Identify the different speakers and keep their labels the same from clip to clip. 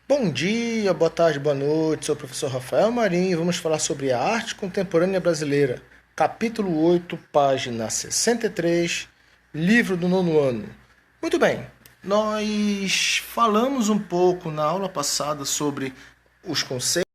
Speaker 1: Bom dia, boa tarde, boa noite. Sou o professor Rafael Marinho e vamos falar sobre a arte contemporânea brasileira, capítulo 8, página 63, livro do nono ano. Muito bem, nós falamos um pouco na aula passada sobre os conceitos.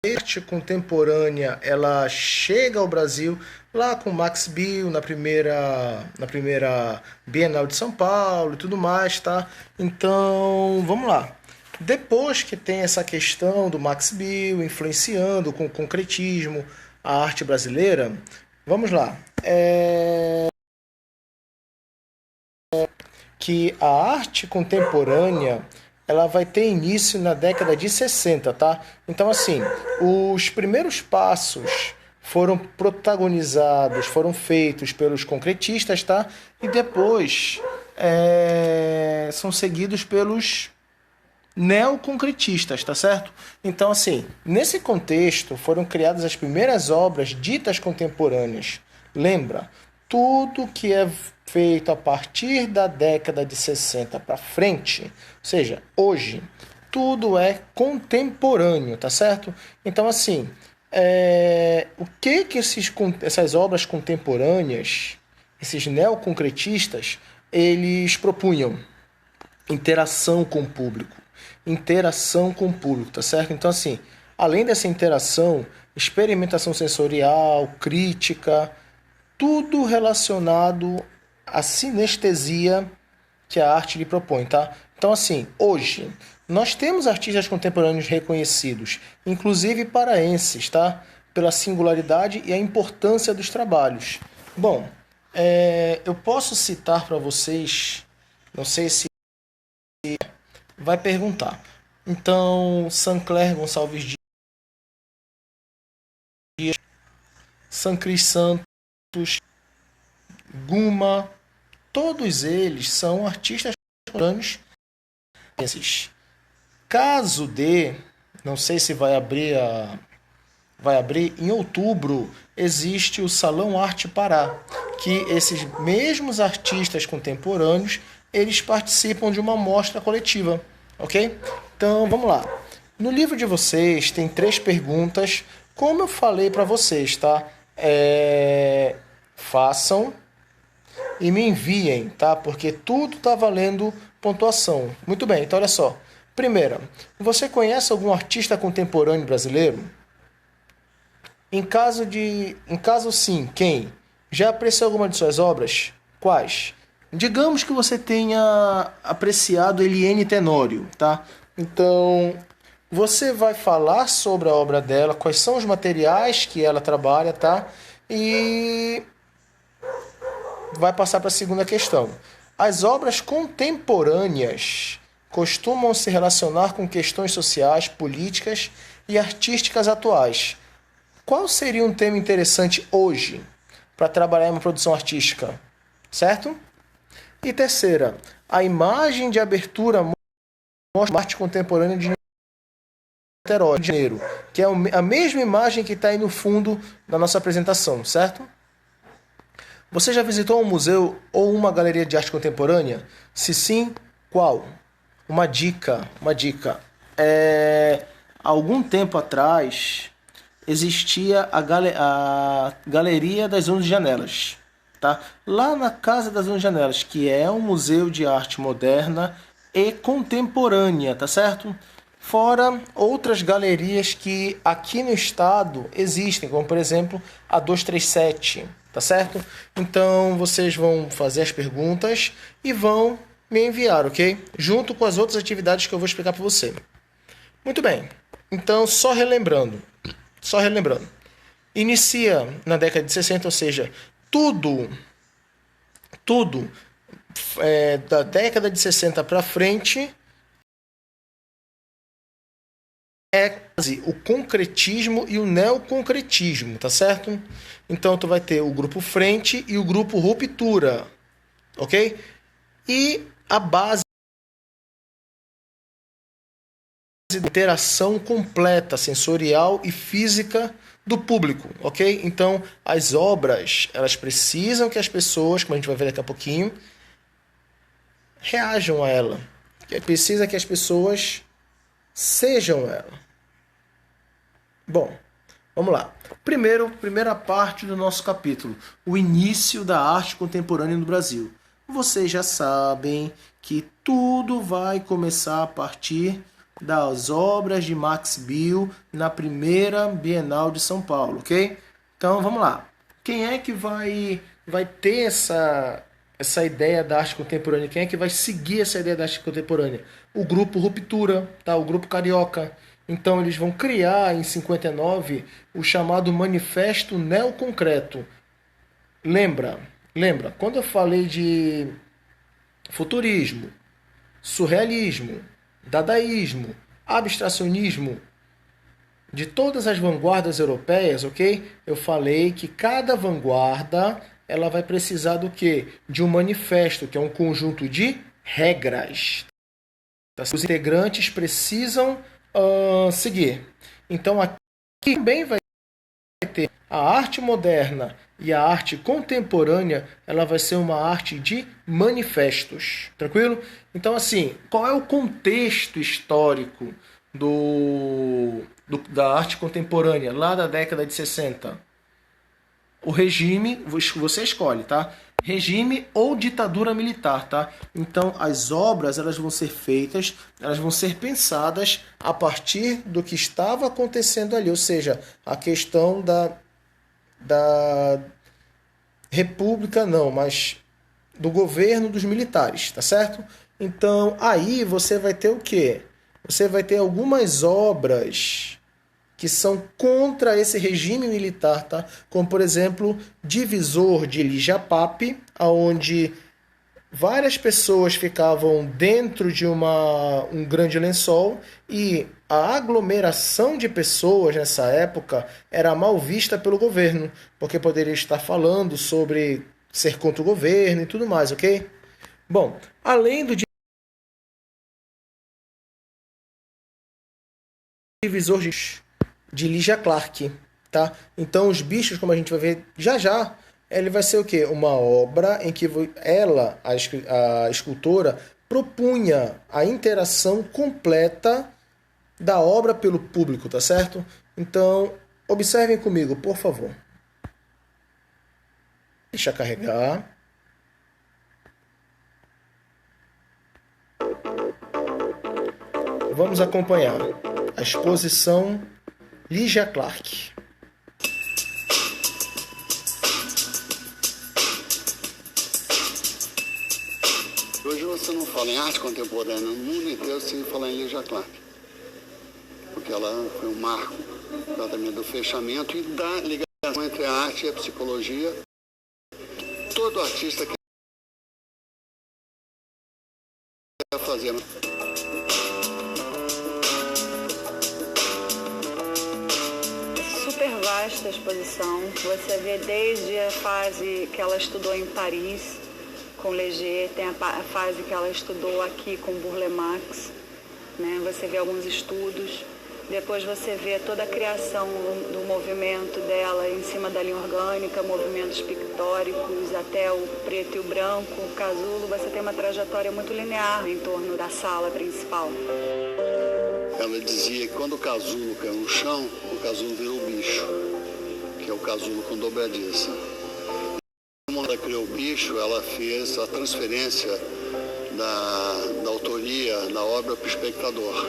Speaker 1: A arte contemporânea, ela chega ao Brasil lá com Max Bill na primeira Bienal de São Paulo e tudo mais, tá? Então, vamos lá. Depois que tem essa questão do Max Bill influenciando com o concretismo a arte brasileira, vamos lá. Que a arte contemporânea ela vai ter início na década de 60, tá? Então, assim, os primeiros passos foram protagonizados, foram feitos pelos concretistas, tá? E depois são seguidos pelos neoconcretistas, tá certo? Então, assim, nesse contexto foram criadas as primeiras obras ditas contemporâneas. Lembra, tudo que é feito a partir da década de 60 para frente, ou seja, hoje, tudo é contemporâneo, tá certo? Então, assim, o que essas obras contemporâneas, esses neoconcretistas, eles propunham? Interação com o público. Interação com o público, tá certo? Então, assim, além dessa interação, experimentação sensorial, crítica, tudo relacionado à sinestesia que a arte lhe propõe, tá? Então, assim, hoje, nós temos artistas contemporâneos reconhecidos, inclusive paraenses, tá? Pela singularidade e a importância dos trabalhos. Bom, eu posso citar para vocês, não sei se vai perguntar. Então, Sancler Gonçalves Dias, Sancris Santos, Guma, todos eles são artistas contemporâneos. Caso de, não sei se vai abrir em outubro, existe o Salão Arte Pará, que esses mesmos artistas contemporâneos, eles participam de uma mostra coletiva, ok? Então, vamos lá. No livro de vocês tem 3 perguntas, como eu falei para vocês, tá? Façam e me enviem, tá? Porque tudo tá valendo pontuação. Muito bem, então olha só. Primeira, você conhece algum artista contemporâneo brasileiro? Em caso sim, quem? Já apreciou alguma de suas obras? Quais? Digamos que você tenha apreciado Eliane Tenório, tá? Então, você vai falar sobre a obra dela, quais são os materiais que ela trabalha, tá? E vai passar para a segunda questão. As obras contemporâneas costumam se relacionar com questões sociais, políticas e artísticas atuais. Qual seria um tema interessante hoje para trabalhar em uma produção artística? Certo? E terceira, a imagem de abertura mostra a arte contemporânea de Niterói, Rio de Janeiro, que é a mesma imagem que está aí no fundo da nossa apresentação, certo? Você já visitou um museu ou uma galeria de arte contemporânea? Se sim, qual? Uma dica. Algum tempo atrás existia a Galeria das 11 Janelas, tá? Lá na Casa das 11 Janelas, que é um museu de arte moderna e contemporânea, tá certo? Fora outras galerias que aqui no estado existem, como por exemplo a 237, tá certo? Então vocês vão fazer as perguntas e vão me enviar, ok? Junto com as outras atividades que eu vou explicar para você. Muito bem, então só relembrando. Inicia na década de 60, ou seja, tudo da década de 60 para frente é quase o concretismo e o neoconcretismo, tá certo? Então tu vai ter o grupo frente e o grupo ruptura, ok? E a base de interação completa, sensorial e física do público, ok? Então, as obras, elas precisam que as pessoas, como a gente vai ver daqui a pouquinho, reajam a ela, Precisa que as pessoas sejam ela. Bom, vamos lá. Primeira parte do nosso capítulo, o início da arte contemporânea no Brasil. Vocês já sabem que tudo vai começar a partir das obras de Max Biel na primeira Bienal de São Paulo, ok? Então vamos lá. Quem é que vai ter essa ideia da arte contemporânea? Quem é que vai seguir essa ideia da arte contemporânea? O grupo Ruptura, tá? O grupo Carioca. Então eles vão criar em 59 o chamado Manifesto Neoconcreto. Lembra, quando eu falei de futurismo, surrealismo, dadaísmo, abstracionismo, de todas as vanguardas europeias, ok? Eu falei que cada vanguarda ela vai precisar do quê? De um manifesto, que é um conjunto de regras. Os integrantes precisam seguir. Então aqui também vai ter a arte moderna e a arte contemporânea, ela vai ser uma arte de manifestos, tranquilo? Então assim, qual é o contexto histórico da arte contemporânea lá da década de 60? O regime, você escolhe, tá? Regime ou ditadura militar, tá? Então as obras elas vão ser feitas, elas vão ser pensadas a partir do que estava acontecendo ali, ou seja, a questão da república não, mas do governo dos militares, tá certo? Então aí você vai ter o quê? Você vai ter algumas obras que são contra esse regime militar, tá? Como, por exemplo, Divisor de Lijapap, onde várias pessoas ficavam dentro de um grande lençol e a aglomeração de pessoas nessa época era mal vista pelo governo, porque poderia estar falando sobre ser contra o governo e tudo mais, ok? Bom, além do Divisor de Lygia Clark, tá? Então os bichos, como a gente vai ver já, ele vai ser o quê? Uma obra em que ela, a escultora, propunha a interação completa da obra pelo público, tá certo? Então, observem comigo, por favor. Deixa carregar. Vamos acompanhar a exposição Lygia Clark.
Speaker 2: Hoje você não fala em arte contemporânea, no mundo inteiro se fala em Lygia Clark. Porque ela foi um marco exatamente do fechamento e da ligação entre a arte e a psicologia. Todo artista quer fazer.
Speaker 3: Vasta exposição. Você vê desde a fase que ela estudou em Paris com Leger, tem a fase que ela estudou aqui com Burle Marx, né? Você vê alguns estudos. Depois você vê toda a criação do movimento dela em cima da linha orgânica, movimentos pictóricos até o preto e o branco, o casulo. Você tem uma trajetória muito linear em torno da sala principal.
Speaker 2: Ela dizia que quando o casulo caiu no chão, o casulo virou o bicho, que é o casulo com dobradiça. Quando ela criou o bicho, ela fez a transferência da autoria da obra para o espectador.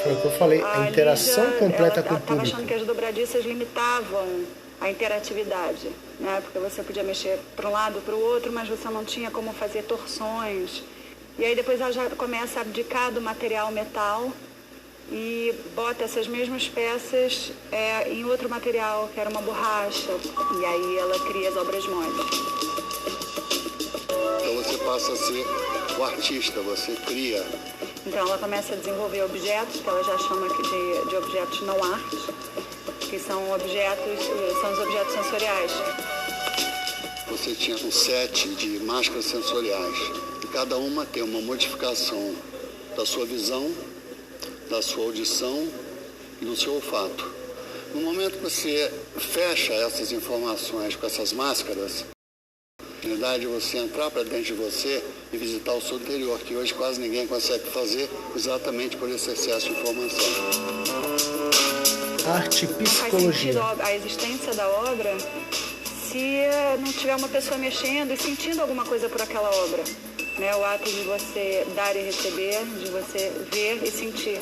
Speaker 1: Foi o que eu falei, a interação completa com o público.
Speaker 3: Ela estava achando que as dobradiças limitavam a interatividade, né? Porque você podia mexer para um lado, para o outro, mas você não tinha como fazer torções. E aí depois ela já começa a abdicar do material metal e bota essas mesmas peças em outro material, que era uma borracha. E aí ela cria as obras moles.
Speaker 2: Então você passa a ser o artista, você cria.
Speaker 3: Então ela começa a desenvolver objetos, que ela já chama de objetos não arte, que são os objetos sensoriais.
Speaker 2: Você tinha um set de máscaras sensoriais. E cada uma tem uma modificação da sua visão, da sua audição e do seu olfato. No momento que você fecha essas informações com essas máscaras, Na verdade, você entrar para dentro de você e visitar o seu interior, que hoje quase ninguém consegue fazer exatamente por esse excesso de informação.
Speaker 1: Arte e
Speaker 3: Faz
Speaker 1: psicologia.
Speaker 3: sentido a existência da obra se não tiver uma pessoa mexendo e sentindo alguma coisa por aquela obra. Né? O ato de você dar e receber, de você ver e sentir.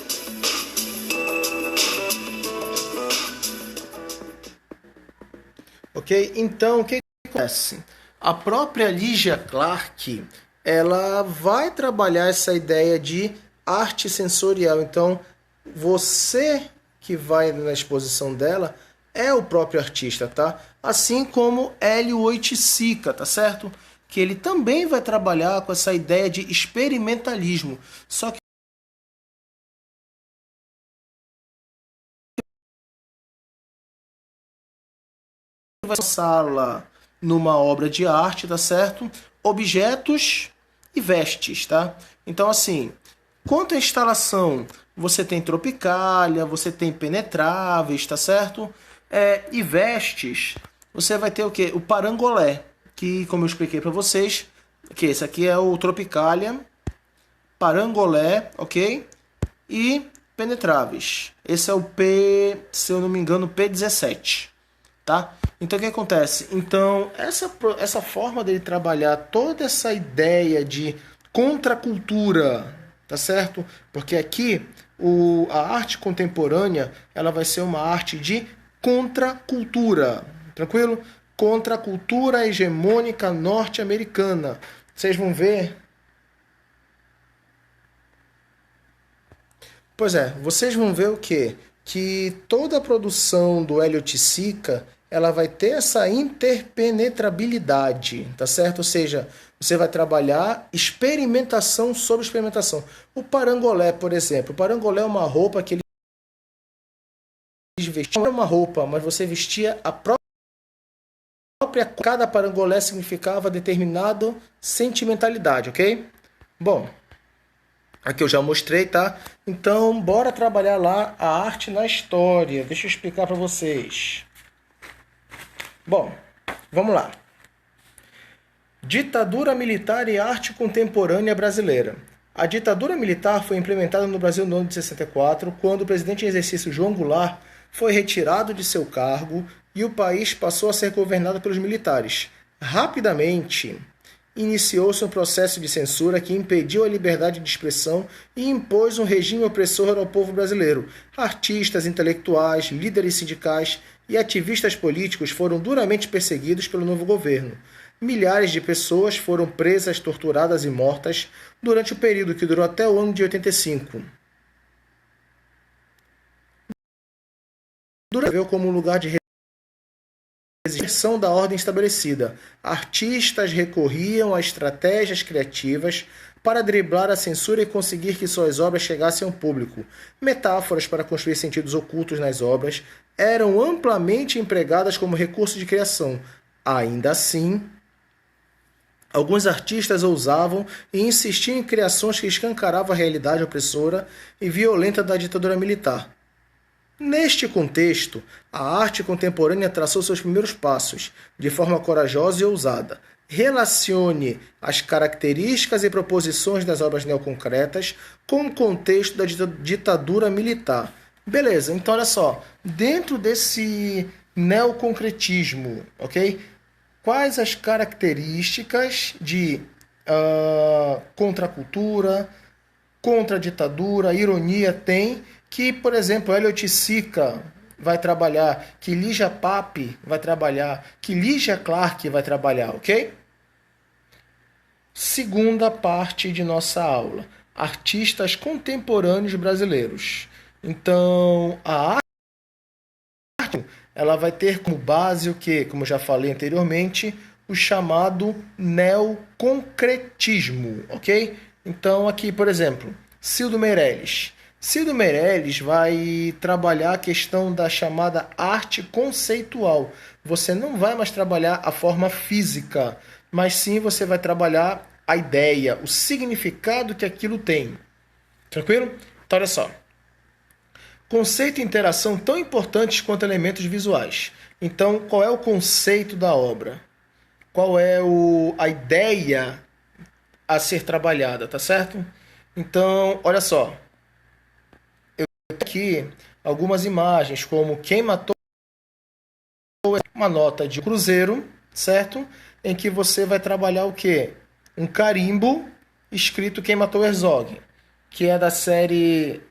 Speaker 1: Ok? Então, o que acontece? A própria Lígia Clark, ela vai trabalhar essa ideia de arte sensorial. Então, você que vai na exposição dela é o próprio artista, tá? Assim como Hélio Oiticica, tá certo? Que ele também vai trabalhar com essa ideia de experimentalismo. Só que vai lançá-la numa obra de arte, tá certo? Objetos e vestes, tá? Então, assim, quanto à instalação, você tem Tropicália, você tem Penetráveis, tá certo? E vestes, você vai ter o quê? O Parangolé, que, como eu expliquei para vocês, que esse aqui é o Tropicália, Parangolé, ok? E Penetráveis. Esse é o P, se eu não me engano, P17, tá? Então, o que acontece? Então, essa forma dele trabalhar toda essa ideia de contracultura, tá certo? Porque aqui a arte contemporânea, ela vai ser uma arte de contracultura, tranquilo? Contra a cultura hegemônica norte-americana. Vocês vão ver. Pois é, vocês vão ver o quê? Que toda a produção do Hélio Oiticica, ela vai ter essa interpenetrabilidade, tá certo? Ou seja, você vai trabalhar experimentação sobre experimentação. O parangolé, por exemplo. O parangolé é uma roupa que eles vestiam. Não era uma roupa, mas você vestia a própria. Cada parangolé significava determinado sentimentalidade, ok? Bom, aqui eu já mostrei, tá? Então, bora trabalhar lá a arte na história. Deixa eu explicar para vocês. Bom, vamos lá. Ditadura militar e arte contemporânea brasileira. A ditadura militar foi implementada no Brasil no ano de 64, quando o presidente em exercício João Goulart foi retirado de seu cargo e o país passou a ser governado pelos militares. Rapidamente, iniciou-se um processo de censura que impediu a liberdade de expressão e impôs um regime opressor ao povo brasileiro. Artistas, intelectuais, líderes sindicais e ativistas políticos foram duramente perseguidos pelo novo governo. Milhares de pessoas foram presas, torturadas e mortas durante o período que durou até o ano de 85. Durante como um lugar de resistência da ordem estabelecida, artistas recorriam a estratégias criativas para driblar a censura e conseguir que suas obras chegassem ao público. Metáforas para construir sentidos ocultos nas obras eram amplamente empregadas como recurso de criação. Ainda assim, alguns artistas ousavam e insistiam em criações que escancaravam a realidade opressora e violenta da ditadura militar. Neste contexto, a arte contemporânea traçou seus primeiros passos, de forma corajosa e ousada. Relacione as características e proposições das obras neoconcretas com o contexto da ditadura militar. Beleza, então olha só, dentro desse neoconcretismo, ok? Quais as características de contracultura, contra-ditadura, ironia tem que, por exemplo, Hélio Oiticica vai trabalhar, que Lígia Pape vai trabalhar, que Lígia Clark vai trabalhar, ok? Segunda parte de nossa aula, artistas contemporâneos brasileiros. Então, a arte, ela vai ter como base o que, como já falei anteriormente, o chamado neoconcretismo, ok? Então, aqui, por exemplo, Cildo Meirelles. Cildo Meirelles vai trabalhar a questão da chamada arte conceitual. Você não vai mais trabalhar a forma física, mas sim você vai trabalhar a ideia, o significado que aquilo tem. Tranquilo? Então, olha só. Conceito e interação tão importantes quanto elementos visuais. Então, qual é o conceito da obra? qual é a ideia a ser trabalhada, tá certo? Então, olha só. Eu tenho aqui algumas imagens, como quem matou uma nota de cruzeiro, certo? Em que você vai trabalhar o quê? Um carimbo escrito Quem Matou Herzog, que é da série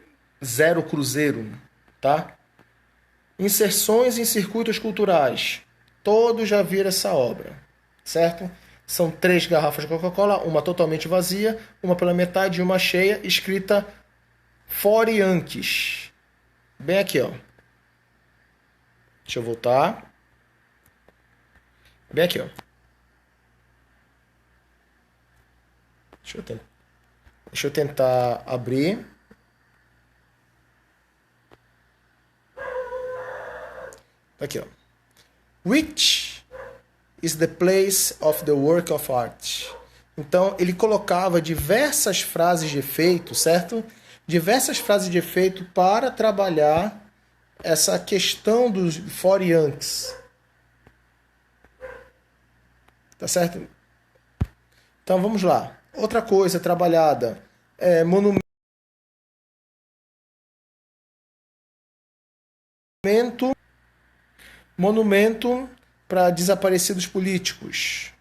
Speaker 1: Zero Cruzeiro, tá? Inserções em circuitos culturais. Todos já viram essa obra, certo? São 3 garrafas de Coca-Cola, uma totalmente vazia, uma pela metade e uma cheia, escrita For Yankees. Bem aqui, ó. Deixa eu voltar. Bem aqui, ó. Deixa eu tentar abrir. Aqui, ó. Which is the place of the work of art? Então, ele colocava diversas frases de efeito, certo? Diversas frases de efeito para trabalhar essa questão dos For Yankees. Tá certo? Então, vamos lá. Outra coisa trabalhada é monumento para desaparecidos políticos.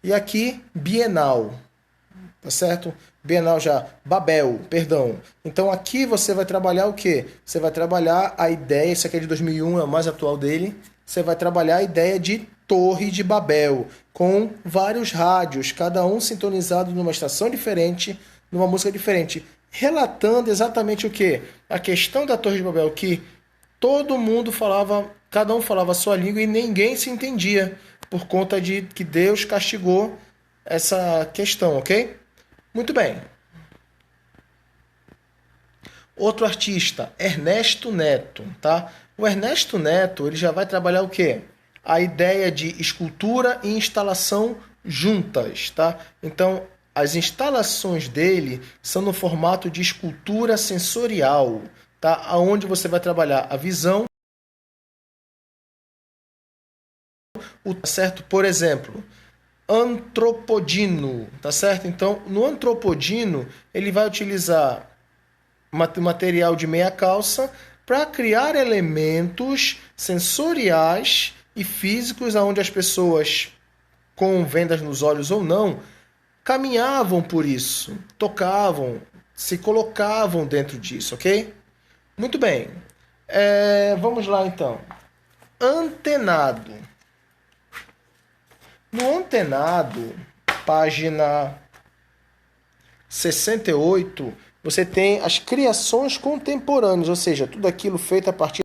Speaker 1: E aqui, Bienal. Tá certo? Bienal já. Babel, perdão. Então aqui você vai trabalhar o quê? Você vai trabalhar a ideia, esse aqui é de 2001, é o mais atual dele. Você vai trabalhar a ideia de Torre de Babel, com vários rádios, cada um sintonizado numa estação diferente, numa música diferente, relatando exatamente o quê? A questão da Torre de Babel, que todo mundo falava, cada um falava a sua língua e ninguém se entendia, por conta de que Deus castigou essa questão, ok? Muito bem. Outro artista, Ernesto Neto, tá? O Ernesto Neto, ele já vai trabalhar o quê? A ideia de escultura e instalação juntas, tá? Então, as instalações dele são no formato de escultura sensorial, tá? Aonde você vai trabalhar a visão, certo? Por exemplo, antropodino, tá certo? Então, no antropodino, ele vai utilizar material de meia calça para criar elementos sensoriais e físicos aonde as pessoas, com vendas nos olhos ou não, caminhavam por isso, tocavam, se colocavam dentro disso, ok? Muito bem. Vamos lá, então. Antenado. No antenado, página 68, você tem as criações contemporâneas, ou seja, tudo aquilo feito a partir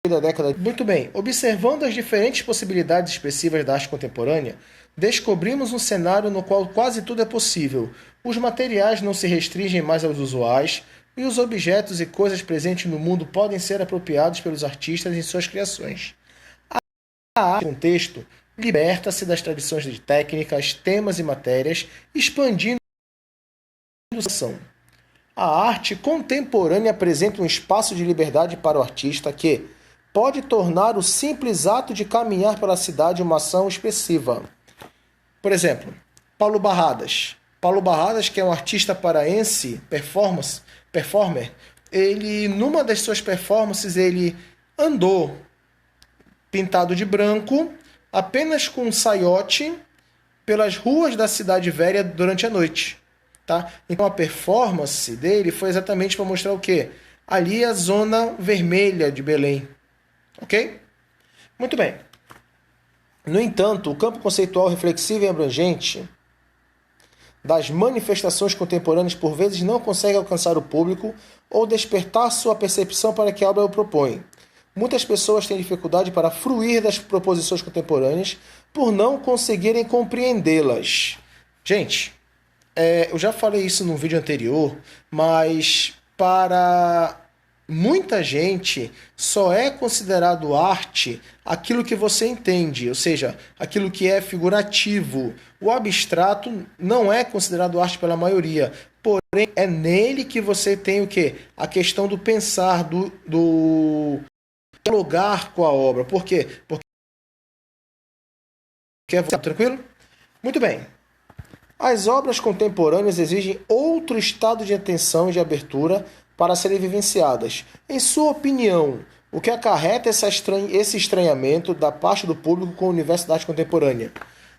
Speaker 1: da década. Muito bem, observando as diferentes possibilidades expressivas da arte contemporânea, descobrimos um cenário no qual quase tudo é possível. Os materiais não se restringem mais aos usuais e os objetos e coisas presentes no mundo podem ser apropriados pelos artistas em suas criações. A arte, no contexto, liberta-se das tradições de técnicas, temas e matérias, expandindo a ação. A arte contemporânea apresenta um espaço de liberdade para o artista que pode tornar o simples ato de caminhar pela cidade uma ação expressiva. Por exemplo, Paulo Barradas. Paulo Barradas, que é um artista paraense, performer, ele, numa das suas performances, ele andou pintado de branco, apenas com um saiote, pelas ruas da cidade velha durante a noite. Tá? Então a performance dele foi exatamente para mostrar o quê? Ali é a zona vermelha de Belém. Ok? Muito bem. No entanto, o campo conceitual reflexivo e abrangente das manifestações contemporâneas por vezes não consegue alcançar o público ou despertar sua percepção para que a obra o propõe. Muitas pessoas têm dificuldade para fruir das proposições contemporâneas por não conseguirem compreendê-las. Gente, eu já falei isso num vídeo anterior, mas para muita gente só é considerado arte aquilo que você entende, ou seja, aquilo que é figurativo. O abstrato não é considerado arte pela maioria, porém é nele que você tem o quê? A questão do pensar, do dialogar com a obra. Por quê? Porque Tranquilo? Muito bem. As obras contemporâneas exigem outro estado de atenção e de abertura para serem vivenciadas. Em sua opinião, o que acarreta esse estranhamento da parte do público com o universo da arte contemporânea?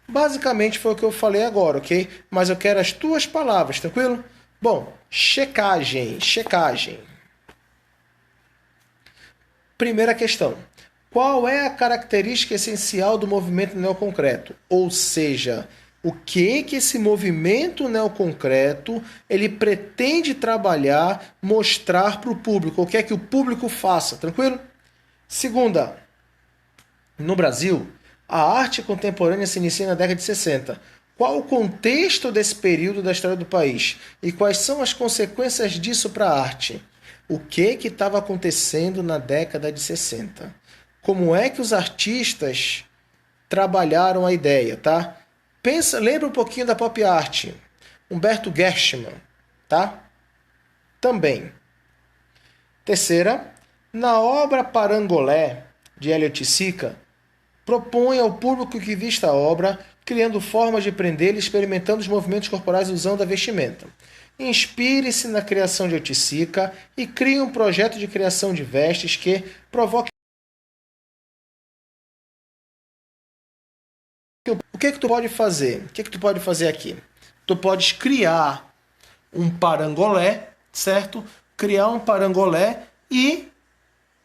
Speaker 1: Basicamente foi o que eu falei agora, ok? Mas eu quero as tuas palavras, tranquilo? Bom, checagem. Primeira questão. Qual é a característica essencial do movimento neoconcreto? Ou seja, o que esse movimento neoconcreto ele pretende trabalhar, mostrar para o público? O que é que o público faça? Tranquilo? Segunda, no Brasil, a arte contemporânea se inicia na década de 60. Qual o contexto desse período da história do país? E quais são as consequências disso para a arte? O que estava acontecendo na década de 60? Como é que os artistas trabalharam a ideia, tá? Lembra um pouquinho da pop art. Humberto Gershman, tá? Também. Terceira, na obra Parangolé, de Elliot Sica, propõe ao público que vista a obra, criando formas de prendê-lo e experimentando os movimentos corporais usando a vestimenta. Inspire-se na criação de Oiticica e crie um projeto de criação de vestes que provoque. O que tu pode fazer? O que tu pode fazer aqui? Tu podes criar um parangolé, certo? Criar um parangolé e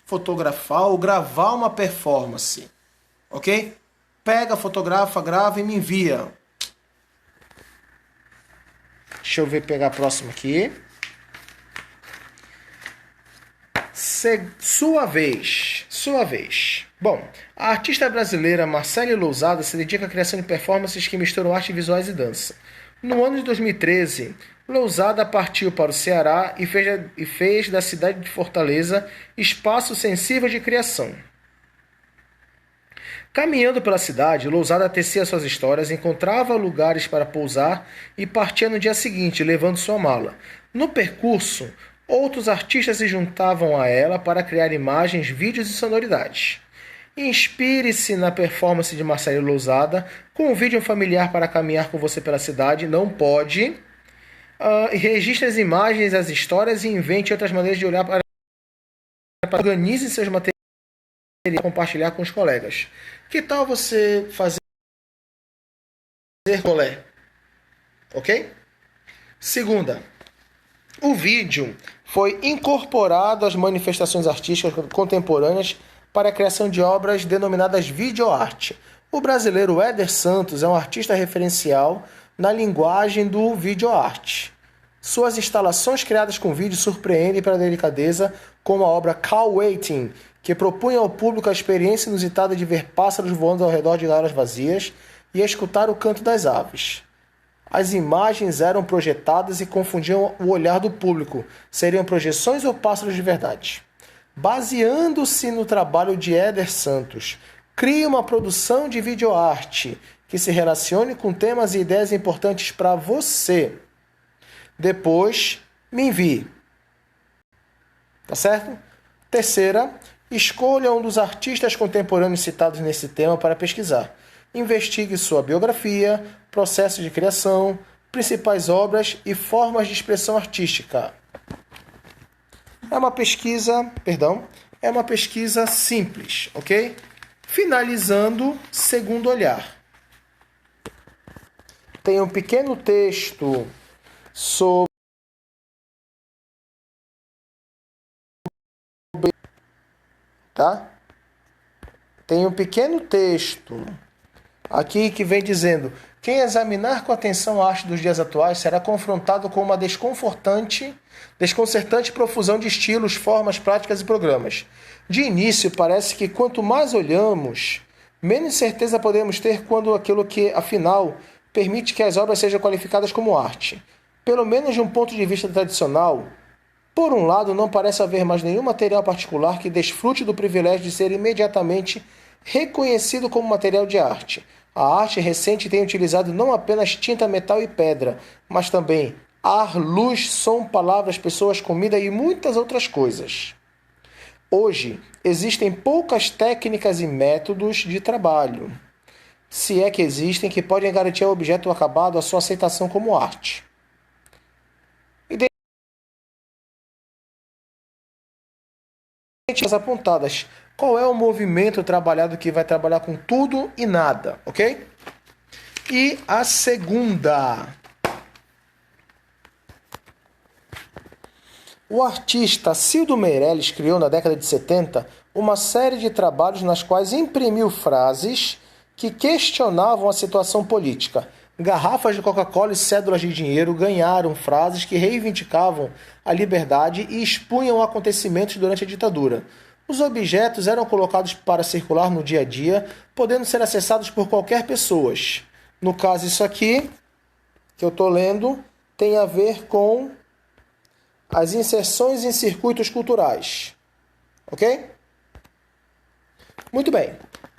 Speaker 1: fotografar ou gravar uma performance. Ok? Pega, fotografa, grava e me envia. Deixa eu pegar a próxima aqui. Sua vez. Bom, a artista brasileira Marcele Lousada se dedica à criação de performances que misturam artes visuais e dança. No ano de 2013, Lousada partiu para o Ceará e fez da cidade de Fortaleza espaço sensível de criação. Caminhando pela cidade, Lousada tecia suas histórias, encontrava lugares para pousar e partia no dia seguinte, levando sua mala. No percurso, outros artistas se juntavam a ela para criar imagens, vídeos e sonoridades. Inspire-se na performance de Marcelo Lousada, convide um familiar para caminhar com você pela cidade, não pode. Registre as imagens, as histórias e invente outras maneiras de olhar para... Organize seus materiais e compartilhar com os colegas. Que tal você fazer rolê? Ok? Segunda, o vídeo foi incorporado às manifestações artísticas contemporâneas para a criação de obras denominadas videoarte. O brasileiro Éder Santos é um artista referencial na linguagem do videoarte. Suas instalações criadas com vídeo surpreendem pela delicadeza, como a obra Cow Waiting, que propunha ao público a experiência inusitada de ver pássaros voando ao redor de gaias vazias e escutar o canto das aves. As imagens eram projetadas e confundiam o olhar do público. Seriam projeções ou pássaros de verdade? Baseando-se no trabalho de Éder Santos, crie uma produção de videoarte que se relacione com temas e ideias importantes para você. Depois, me envie. Tá certo? Terceira, escolha um dos artistas contemporâneos citados nesse tema para pesquisar. Investigue sua biografia, processo de criação, principais obras e formas de expressão artística. É uma pesquisa simples, ok? Finalizando, segundo olhar. Tem um pequeno texto sobre... Tá? Tem um pequeno texto aqui que vem dizendo: quem examinar com atenção a arte dos dias atuais será confrontado com uma desconcertante profusão de estilos, formas, práticas e programas. De início, parece que quanto mais olhamos, menos certeza podemos ter quando aquilo que, afinal, permite que as obras sejam qualificadas como arte. Pelo menos de um ponto de vista tradicional, por um lado, não parece haver mais nenhum material particular que desfrute do privilégio de ser imediatamente reconhecido como material de arte. A arte recente tem utilizado não apenas tinta, metal e pedra, mas também ar, luz, som, palavras, pessoas, comida e muitas outras coisas. Hoje, existem poucas técnicas e métodos de trabalho. se é que existem, que podem garantir ao objeto acabado a sua aceitação como arte. As apontadas. Qual é o movimento trabalhado que vai trabalhar com tudo e nada, ok? E a segunda. O artista Cildo Meirelles criou na década de 70 uma série de trabalhos nas quais imprimiu frases que questionavam a situação política. Garrafas de Coca-Cola e cédulas de dinheiro ganharam frases que reivindicavam a liberdade e expunham acontecimentos durante a ditadura. Os objetos eram colocados para circular no dia a dia, podendo ser acessados por qualquer pessoa. No caso, isso aqui, que eu estou lendo, tem a ver com as inserções em circuitos culturais. Ok? Muito bem.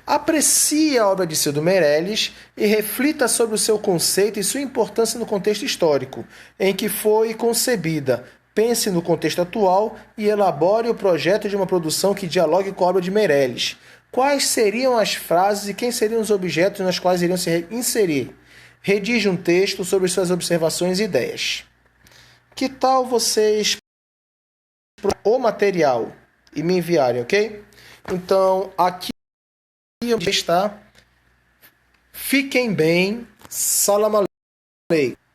Speaker 1: Aprecie a obra de Cildo Meirelles e reflita sobre o seu conceito e sua importância no contexto histórico em que foi concebida. Pense no contexto atual e elabore o projeto de uma produção que dialogue com a obra de Meirelles. Quais seriam as frases e quem seriam os objetos nas quais iriam se inserir? Redige um texto sobre suas observações e ideias. Que tal vocês o material e me enviarem, ok? Então, aqui está. Fiquem bem. Salam aleikum.